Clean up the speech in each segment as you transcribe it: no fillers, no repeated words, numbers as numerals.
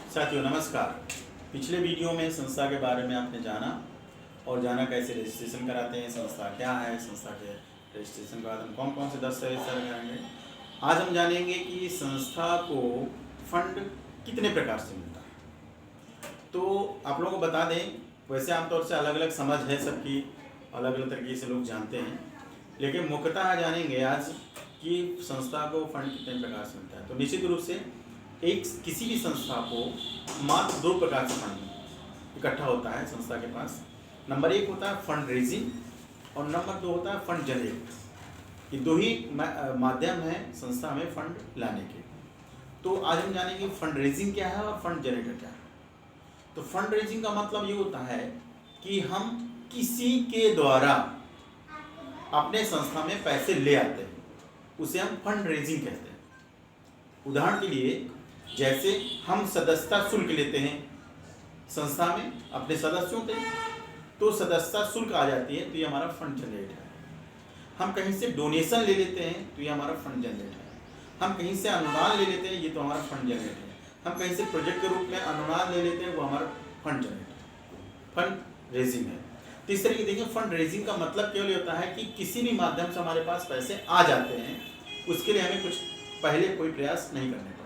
साथियों नमस्कार। पिछले वीडियो में संस्था के बारे में आपने जाना और जाना कैसे रजिस्ट्रेशन कराते हैं, संस्था क्या है, संस्था के रजिस्ट्रेशन के बाद हम कौन कौन से दस्तावेज करेंगे। आज हम जानेंगे कि संस्था को फंड कितने प्रकार से मिलता है। तो आप लोगों को बता दें, वैसे आमतौर से अलग अलग समझ है सबकी, अलग अलग तरीके से लोग जानते हैं, लेकिन मुख्यतः जानेंगे आज कि संस्था को फंड कितने प्रकार से मिलता है। तो निश्चित रूप से किसी भी संस्था को मात्र दो प्रकार से फंड इकट्ठा होता है संस्था के पास। नंबर 1 होता है फंड रेजिंग और नंबर 2 होता है फंड जनरेट। ये दो ही माध्यम है संस्था में फंड लाने के। तो आज हम जानेंगे फंड रेजिंग क्या है और फंड जनरेटर क्या है। तो फंड रेजिंग का मतलब ये होता है कि हम किसी के द्वारा अपने संस्था में पैसे ले आते हैं, उसे हम फंड रेजिंग कहते हैं। उदाहरण के लिए जैसे हम सदस्यता शुल्क लेते हैं संस्था में अपने सदस्यों के, तो सदस्यता शुल्क आ जाती है, तो ये हमारा फंड जनरेट है। हम कहीं से डोनेशन ले लेते हैं तो ये हमारा फंड जनरेट है। हम कहीं से अनुदान ले लेते हैं, ये तो हमारा फंड जनरेट है। हम कहीं से प्रोजेक्ट के रूप में अनुदान ले लेते हैं, वो हमारा फंड जनरेट है, फंड रेजिंग है। तो इस तरीके देखिए, फंड रेजिंग का मतलब केवल होता है कि किसी भी माध्यम से हमारे पास पैसे आ जाते हैं, उसके लिए हमें कुछ पहले कोई प्रयास नहीं करने पड़ते।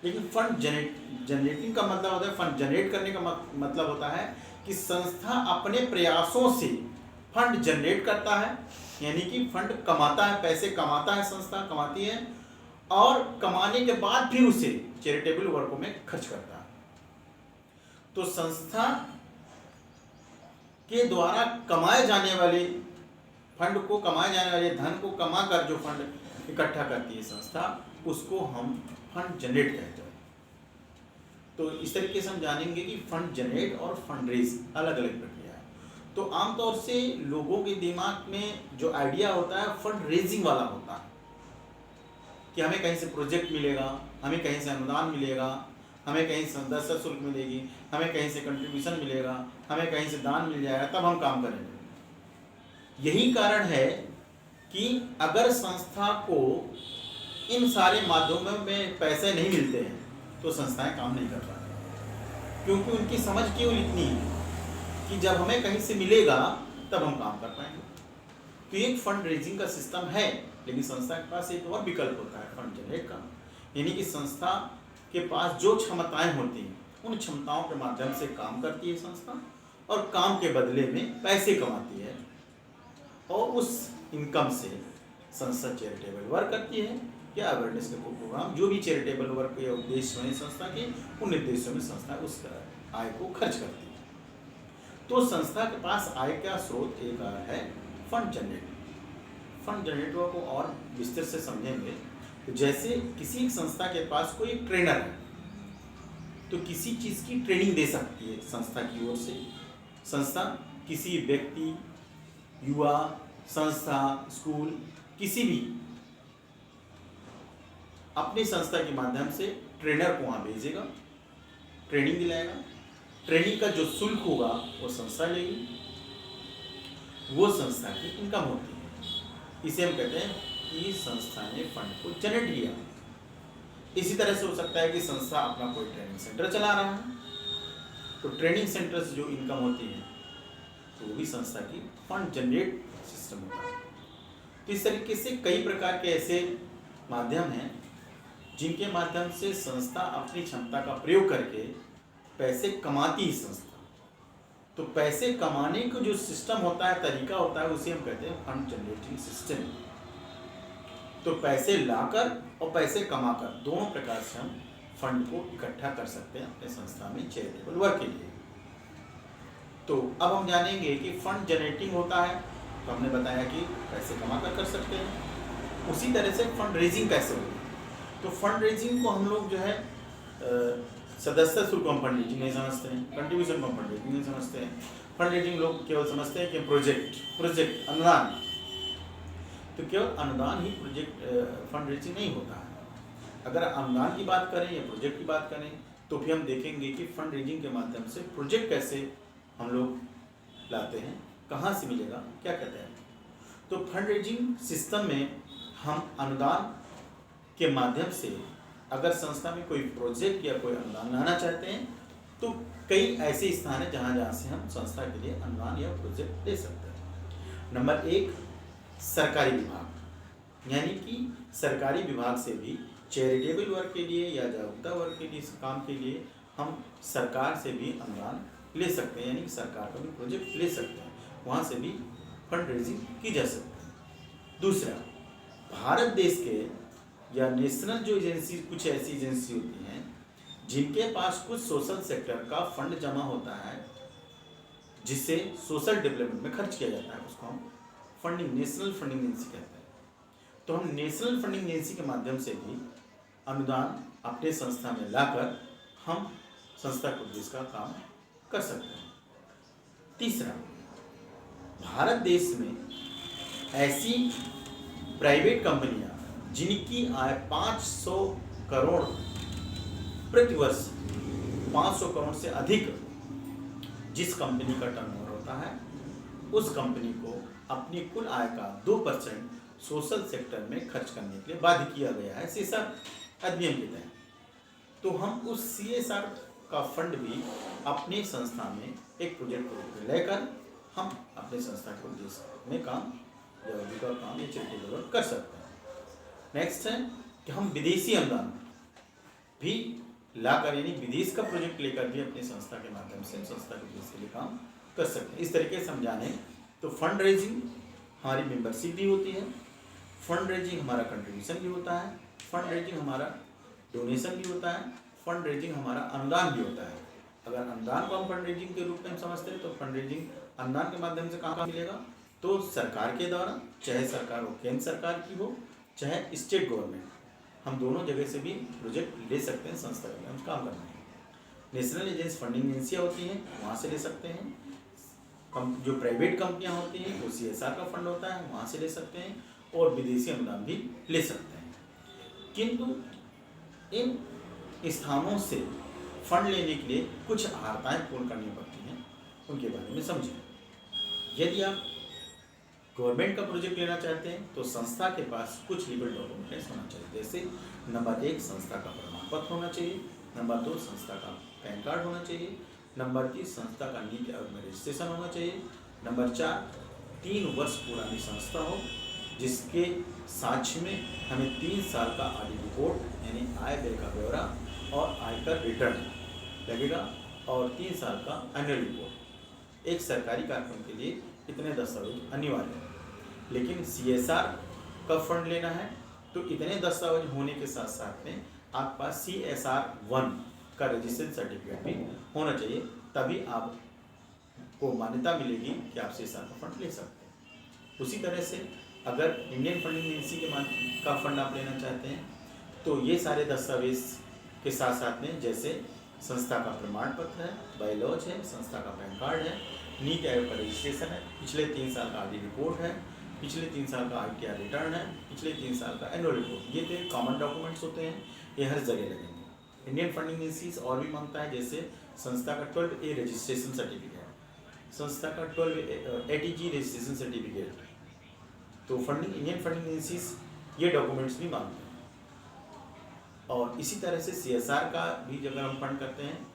लेकिन फंड जनरेटिंग का मतलब होता है, फंड जनरेट करने का मतलब होता है कि संस्था अपने प्रयासों से फंड जनरेट करता है, यानी कि फंड कमाता है, पैसे कमाता है, संस्था कमाती है और कमाने के बाद फिर उसे चैरिटेबल वर्कों में खर्च करता है। तो संस्था के द्वारा कमाए जाने वाले फंड को, कमाए जाने वाले धन को कमाकर जो फंड इकट्ठा करती है संस्था, उसको हम फंड जनरेट कहते हैं। तो इस तरीके से हम जानेंगे कि फंड जनरेट और फंड रेज अलग अलग प्रक्रिया है। तो आमतौर से लोगों के दिमाग में जो आइडिया होता है फंड रेजिंग वाला होता है कि हमें कहीं से प्रोजेक्ट मिलेगा, हमें कहीं से अनुदान मिलेगा, हमें कहीं से सदस्यता शुल्क मिलेगी, हमें कहीं से कंट्रीब्यूशन मिलेगा, हमें कहीं से दान मिल जाएगा, तब हम काम करेंगे। यही कारण है कि अगर संस्था को इन सारे माध्यमों में पैसे नहीं मिलते हैं तो संस्थाएं काम नहीं कर पाती, क्योंकि उनकी समझ केवल इतनी है कि जब हमें कहीं से मिलेगा तब हम काम कर पाएंगे। तो एक फंड रेजिंग का सिस्टम है, लेकिन संस्था के पास एक और विकल्प होता है फंड जनरेट का, यानी कि संस्था के पास जो क्षमताएं होती हैं उन क्षमताओं के माध्यम से काम करती है संस्था और काम के बदले में पैसे कमाती है और उस इनकम से संस्था चैरिटेबल वर्क करती है या अवेयरनेस के प्रोग्राम, जो भी चैरिटेबल वर्क या उद्देश्य हैं संस्था के, उन उद्देश्यों में संस्था उस आय को खर्च करती है। तो संस्था के पास आय का स्रोत एक है फंड जनरेटर। फंड जनरेटर को और विस्तार से समझेंगे तो जैसे किसी संस्था के पास कोई ट्रेनर है तो किसी चीज़ की ट्रेनिंग दे सकती है संस्था की ओर से। संस्था किसी व्यक्ति, युवा, संस्था, स्कूल, किसी भी अपनी संस्था के माध्यम से ट्रेनर को वहाँ भेजेगा, ट्रेनिंग दिलाएगा। ट्रेनिंग का जो शुल्क होगा वो संस्था लेगी, वो संस्था की इनकम होती है। इसे हम कहते हैं कि संस्था ने फंड को जनरेट किया। इसी तरह से हो सकता है कि संस्था अपना कोई ट्रेनिंग सेंटर चला रहा है, तो ट्रेनिंग सेंटर से जो इनकम होती है तो वो भी संस्था की फंड जनरेट सिस्टम होता है। तो इस तरीके से कई प्रकार के ऐसे माध्यम हैं जिनके माध्यम से संस्था अपनी क्षमता का प्रयोग करके पैसे कमाती है संस्था। तो पैसे कमाने का जो सिस्टम होता है, तरीका होता है, उसे हम कहते हैं फंड जनरेटिंग सिस्टम। तो पैसे लाकर और पैसे कमाकर दोनों प्रकार से हम फंड को इकट्ठा कर सकते हैं अपने संस्था में चैरिटेबल वर्क के लिए। तो अब हम जानेंगे कि फंड जनरेटिंग होता है, तो हमने बताया कि पैसे कमाकर कर सकते हैं। उसी तरह से फंड रेजिंग कैसे होती है। तो फंड रेजिंग को हम लोग जो है सदस्यता शुल्क को हम फंड रेजिंग नहीं समझते हैं, कंट्रीब्यूशन को हम फंड रेजिंग नहीं समझते हैं। फंड रेजिंग लोग केवल समझते हैं कि प्रोजेक्ट अनुदान, तो केवल अनुदान ही प्रोजेक्ट फंड रेजिंग नहीं होता है। अगर अनुदान की बात करें या प्रोजेक्ट की बात करें तो फिर हम देखेंगे कि फंड रेजिंग के माध्यम से प्रोजेक्ट कैसे हम लोग लाते हैं, कहाँ से मिलेगा, क्या कहते हैं। तो फंड रेजिंग सिस्टम में हम अनुदान के माध्यम से अगर संस्था में कोई प्रोजेक्ट या कोई अनुदान लाना चाहते हैं तो कई ऐसे स्थान हैं जहाँ से हम संस्था के लिए अनुदान या प्रोजेक्ट ले सकते हैं। नंबर 1, सरकारी विभाग, यानी कि सरकारी विभाग से भी चैरिटेबल वर्क के लिए या जागरूकता वर्क के लिए, इस काम के लिए हम सरकार से भी अनुदान ले सकते हैं, यानी कि सरकार का भी प्रोजेक्ट ले सकते हैं, वहाँ से भी फंड रेजिंग की जा सकती है। दूसरा, भारत देश के या नेशनल जो एजेंसी, कुछ ऐसी एजेंसी होती हैं जिनके पास कुछ सोशल सेक्टर का फंड जमा होता है जिससे सोशल डेवलपमेंट में खर्च किया जाता है, उसको हम फंडिंग, नेशनल फंडिंग एजेंसी कहते हैं। तो हम नेशनल फंडिंग एजेंसी के माध्यम से भी अनुदान अपने संस्था में लाकर हम संस्था के उद्देश्य का काम कर सकते हैं। तीसरा, भारत देश में ऐसी प्राइवेट कंपनियां जिनकी आय 500 करोड़ प्रति वर्ष, 500 करोड़ से अधिक जिस कंपनी का टर्नओवर होता है, उस कंपनी को अपनी कुल आय का 2% सोशल सेक्टर में खर्च करने के लिए बाध्य किया गया है CSR अधिनियम के तहत। तो हम उस CSR का फंड भी अपनी संस्था में एक प्रोजेक्ट को लेकर हम अपने संस्था के उद्देश्य में काम या का काम या चैरिटेबल वर्क कर सकते हैं। नेक्स्ट है कि हम विदेशी अनुदान भी लाकर, यानी विदेश का प्रोजेक्ट लेकर भी अपनी संस्था के माध्यम से संस्था के उद्देश्य के लिए काम कर सकते हैं। इस तरीके से हम जाने तो फंड रेजिंग हमारी मेंबरशिप भी होती है, फंड रेजिंग हमारा कंट्रीब्यूशन भी होता है, फंड रेजिंग हमारा डोनेशन भी होता है, फंड रेजिंग हमारा अनुदान भी होता है। अगर अनुदान को हम फंड रेजिंग के रूप में हम समझते हैं तो फंड रेजिंग अनुदान के माध्यम से कहाँ मिलेगा, तो सरकार के द्वारा, चाहे सरकार हो केंद्र सरकार की हो चाहे स्टेट गवर्नमेंट, हम दोनों जगह से भी प्रोजेक्ट ले सकते हैं संस्था के हम काम करना है। नेशनल एजेंसी फंडिंग एजेंसियाँ होती हैं, वहाँ से ले सकते हैं। जो प्राइवेट कंपनियाँ होती हैं वो CSR का फंड होता है, वहाँ से ले सकते हैं, और विदेशी अनुदान भी ले सकते हैं। किंतु इन स्थानों से फंड लेने के लिए कुछ अर्हताएँ पूर्ण करनी पड़ती हैं, उनके बारे में समझें। यदि आप गवर्नमेंट का प्रोजेक्ट लेना चाहते हैं तो संस्था के पास कुछ लीगल डॉक्यूमेंट्स होना चाहिए, जैसे नंबर 1 संस्था का प्रमाण पत्र होना चाहिए, नंबर 2 संस्था का पैन कार्ड होना चाहिए, नंबर 3 संस्था का नीति आयोग में रजिस्ट्रेशन होना चाहिए, नंबर 4 3 वर्ष पुरानी संस्था हो जिसके साक्ष्य में हमें 3 साल का ऑडिट रिपोर्ट यानी आय व्यय का ब्यौरा और आयकर रिटर्न लगेगा, और 3 साल का एनुअल रिपोर्ट। एक सरकारी कार्यक्रम के लिए इतने दस्तावेज अनिवार्य हैं। लेकिन CSR का फंड लेना है तो इतने दस्तावेज होने के साथ साथ में आपके पास CSR1 का रजिस्ट्रेशन सर्टिफिकेट भी होना चाहिए, तभी आपको मान्यता मिलेगी कि आप CSR का फंड ले सकते हैं। उसी तरह से अगर इंडियन फंडिंग एजेंसी का फंड आप लेना चाहते हैं तो ये सारे दस्तावेज के साथ साथ में, जैसे संस्था का प्रमाण पत्र है, बायलॉज है, संस्था का पैन कार्ड है, नीति आयोग का रजिस्ट्रेशन है, पिछले 3 साल का ऑडिट रिपोर्ट है, पिछले 3 साल का ITR रिटर्न है, पिछले 3 साल का एनुअल रिपोर्ट, ये तो कॉमन डॉक्यूमेंट्स होते हैं, ये हर जगह लगेंगे। इंडियन फंडिंग एजेंसीज और भी मांगता है, जैसे संस्था का 12A रजिस्ट्रेशन सर्टिफिकेट, संस्था का 12 ATG रजिस्ट्रेशन सर्टिफिकेट, तो इंडियन फंडिंग एजेंसीज ये डॉक्यूमेंट्स भी मांगते हैं। और इसी तरह से CSR का भी अगर हम फंड करते हैं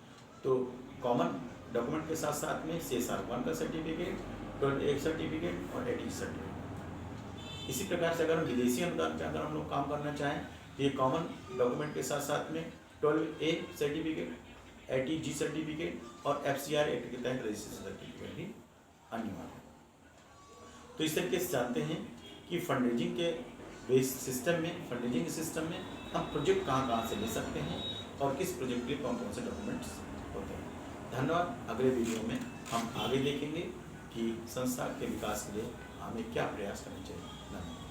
तो कॉमन डॉक्यूमेंट के साथ साथ में CSR1 का सर्टिफिकेट, 12A सर्टिफिकेट और ATG सर्टिफिकेट। इसी प्रकार से अगर हम विदेशी अनुदान पे अगर हम लोग काम करना चाहें तो ये कॉमन डॉक्यूमेंट के साथ साथ में 12A सर्टिफिकेट, ATG सर्टिफिकेट और FCR एक्ट के तहत रजिस्ट्रेशन सर्टिफिकेट भी अनिवार्य है। तो इस तरीके से जानते हैं कि फंड रेजिंग के बेस सिस्टम में, फंड रेजिंग के सिस्टम में हम प्रोजेक्ट कहाँ से ले सकते हैं और किस प्रोजेक्ट के लिए कौन कौन से डॉक्यूमेंट्स होते हैं। धन्यवाद। अगले वीडियो में हम आगे देखेंगे कि संस्था के विकास के लिए हमें क्या प्रयास करने चाहिए। धन्यवाद।